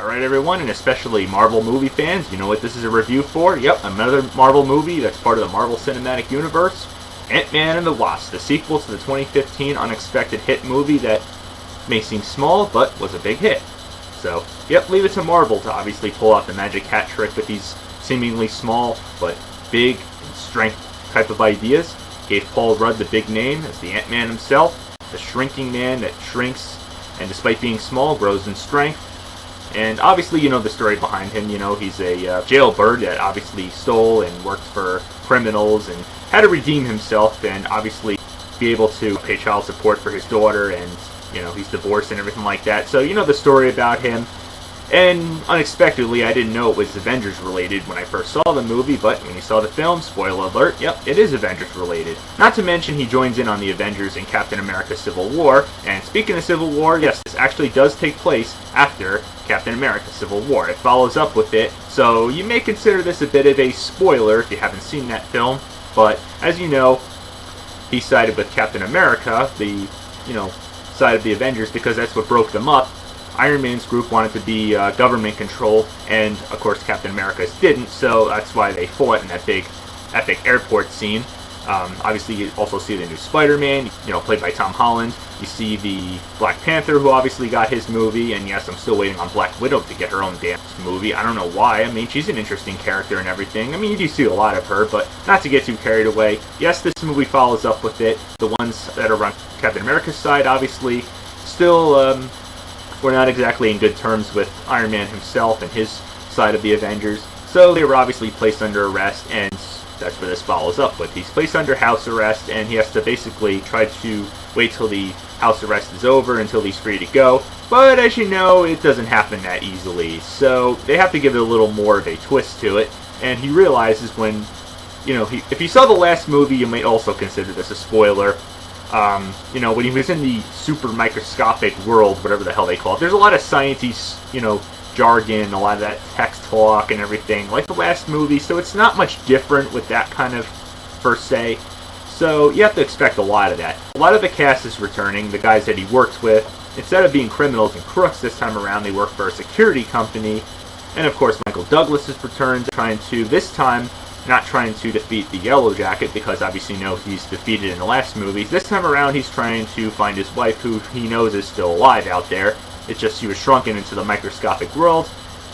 Alright everyone, and especially Marvel movie fans, you know what this is a review for? Yep, another Marvel movie that's part of the Marvel Cinematic Universe. Man And The Wasp, the sequel to the 2015 unexpected hit movie that may seem small, but was a big hit. So, yep, leave it to Marvel to obviously pull out the magic hat trick with these seemingly small, but big and strength type of ideas. Gave Paul Rudd the big name as the Ant-Man himself, the shrinking man that shrinks and despite being small grows in strength. And obviously, you know the story behind him. You know, he's a jailbird that obviously stole and worked for criminals and had to redeem himself and obviously be able to pay child support for his daughter, and, you know, he's divorced and everything like that. So, you know the story about him. And unexpectedly, I didn't know it was Avengers related when I first saw the movie, but when you saw the film, spoiler alert, yep, it is Avengers related. Not to mention he joins in on the Avengers in Captain America Civil War, and speaking of Civil War, yes, this actually does take place after Captain America Civil War. It follows up with it, so you may consider this a bit of a spoiler if you haven't seen that film, but as you know, he sided with Captain America, the, you know, side of the Avengers, because that's what broke them up. Iron Man's group wanted to be government controlled, and of course Captain America's didn't, so that's why they fought in that big, epic airport scene. Obviously, you also see the new Spider-Man, you know, played by Tom Holland. You see the Black Panther, who obviously got his movie, and yes, I'm still waiting on Black Widow to get her own damn movie. I don't know why. I mean, she's an interesting character and everything. I mean, you do see a lot of her, but not to get too carried away. Yes, this movie follows up with it. The ones that are on Captain America's side, obviously, still, we're not exactly in good terms with Iron Man himself and his side of the Avengers. So they were obviously placed under arrest, and that's what this follows up with. He's placed under house arrest, and he has to basically try to wait till the house arrest is over until he's free to go. But as you know, it doesn't happen that easily. So they have to give it a little more of a twist to it. And he realizes when, you know, if you saw the last movie, you might also consider this a spoiler. You know, when he was in the super microscopic world, whatever the hell they call it, there's a lot of sciencey, you know, jargon, a lot of that text talk and everything, like the last movie, so it's not much different with that kind of, per se. So you have to expect a lot of that. A lot of the cast is returning, the guys that he worked with. Instead of being criminals and crooks this time around, they work for a security company. And of course, Michael Douglas has returned, trying to, this time, not trying to defeat the Yellow Jacket, because obviously you know he's defeated in the last movies. This time around he's trying to find his wife, who he knows is still alive out there. It's just she was shrunken into the microscopic world.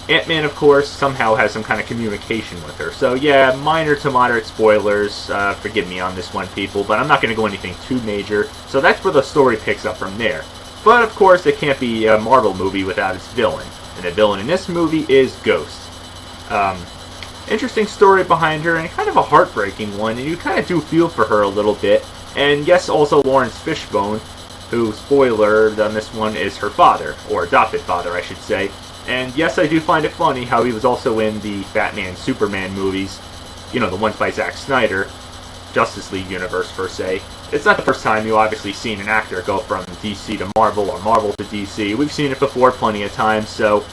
Ant-Man, of course, somehow has some kind of communication with her. So yeah, minor to moderate spoilers. Forgive me on this one, people, but I'm not going to go anything too major. So that's where the story picks up from there. But of course, it can't be a Marvel movie without its villain. And the villain in this movie is Ghost. Interesting story behind her, and kind of a heartbreaking one, and you kind of do feel for her a little bit. And yes, also Lawrence Fishburne, who, spoiler on this one, is her father, or adopted father, I should say. And yes, I do find it funny how he was also in the Batman Superman movies, you know, the ones by Zack Snyder, Justice League universe per se. It's not the first time you've obviously seen an actor go from DC to Marvel, or Marvel to DC. We've seen it before plenty of times, so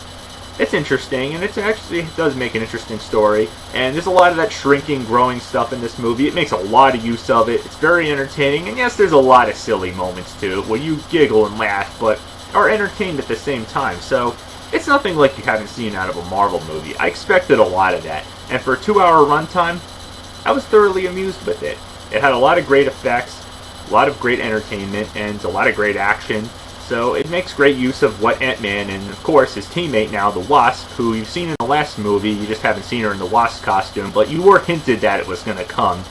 it's interesting, and it does make an interesting story. And there's a lot of that shrinking, growing stuff in this movie. It makes a lot of use of it. It's very entertaining, and yes, there's a lot of silly moments too, where you giggle and laugh, but are entertained at the same time. So it's nothing like you haven't seen out of a Marvel movie. I expected a lot of that, and for a 2-hour runtime, I was thoroughly amused with it. It had a lot of great effects, a lot of great entertainment, and a lot of great action. So it makes great use of what Ant-Man and, of course, his teammate now, the Wasp, who you've seen in the last movie, you just haven't seen her in the Wasp costume, but you were hinted that it was going to come.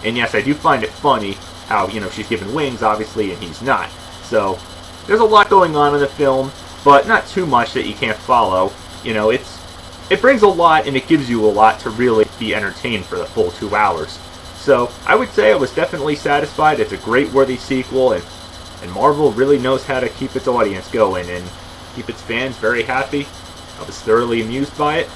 And yes, I do find it funny how, you know, she's given wings, obviously, and he's not. So there's a lot going on in the film, but not too much that you can't follow. You know, it brings a lot, and it gives you a lot to really be entertained for the full 2 hours. So I would say I was definitely satisfied. It's a great worthy sequel, and Marvel really knows how to keep its audience going and keep its fans very happy. I was thoroughly amused by it.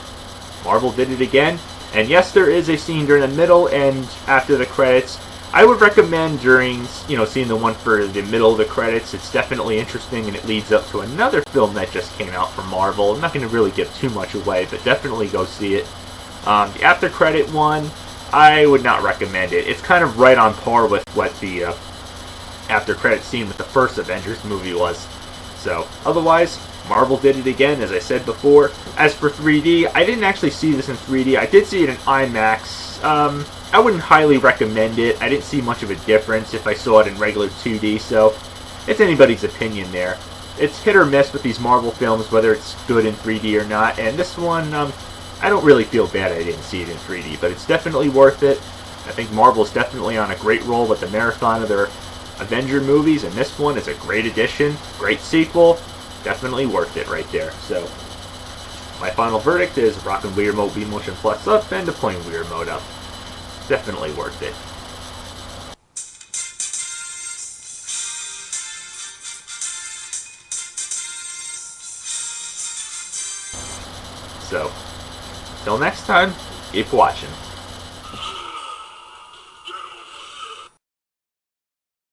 Marvel did it again. And yes, there is a scene during the middle and after the credits. I would recommend during, you know, seeing the one for the middle of the credits. It's definitely interesting, and it leads up to another film that just came out from Marvel. I'm not going to really give too much away, but definitely go see it. The after credit one, I would not recommend it. It's kind of right on par with what the after credit scene with the first Avengers movie was. So, otherwise, Marvel did it again, as I said before. As for 3D, I didn't actually see this in 3D. I did see it in IMAX. I wouldn't highly recommend it. I didn't see much of a difference if I saw it in regular 2D, so it's anybody's opinion there. It's hit or miss with these Marvel films, whether it's good in 3D or not, and this one, I don't really feel bad I didn't see it in 3D, but it's definitely worth it. I think Marvel's definitely on a great roll with the marathon of their Avenger movies, and this one is a great addition, great sequel, definitely worth it right there. So, my final verdict is rocking Weird Mode B Motion Plus up and deploying Weird Mode up. Definitely worth it. So, till next time, keep watching.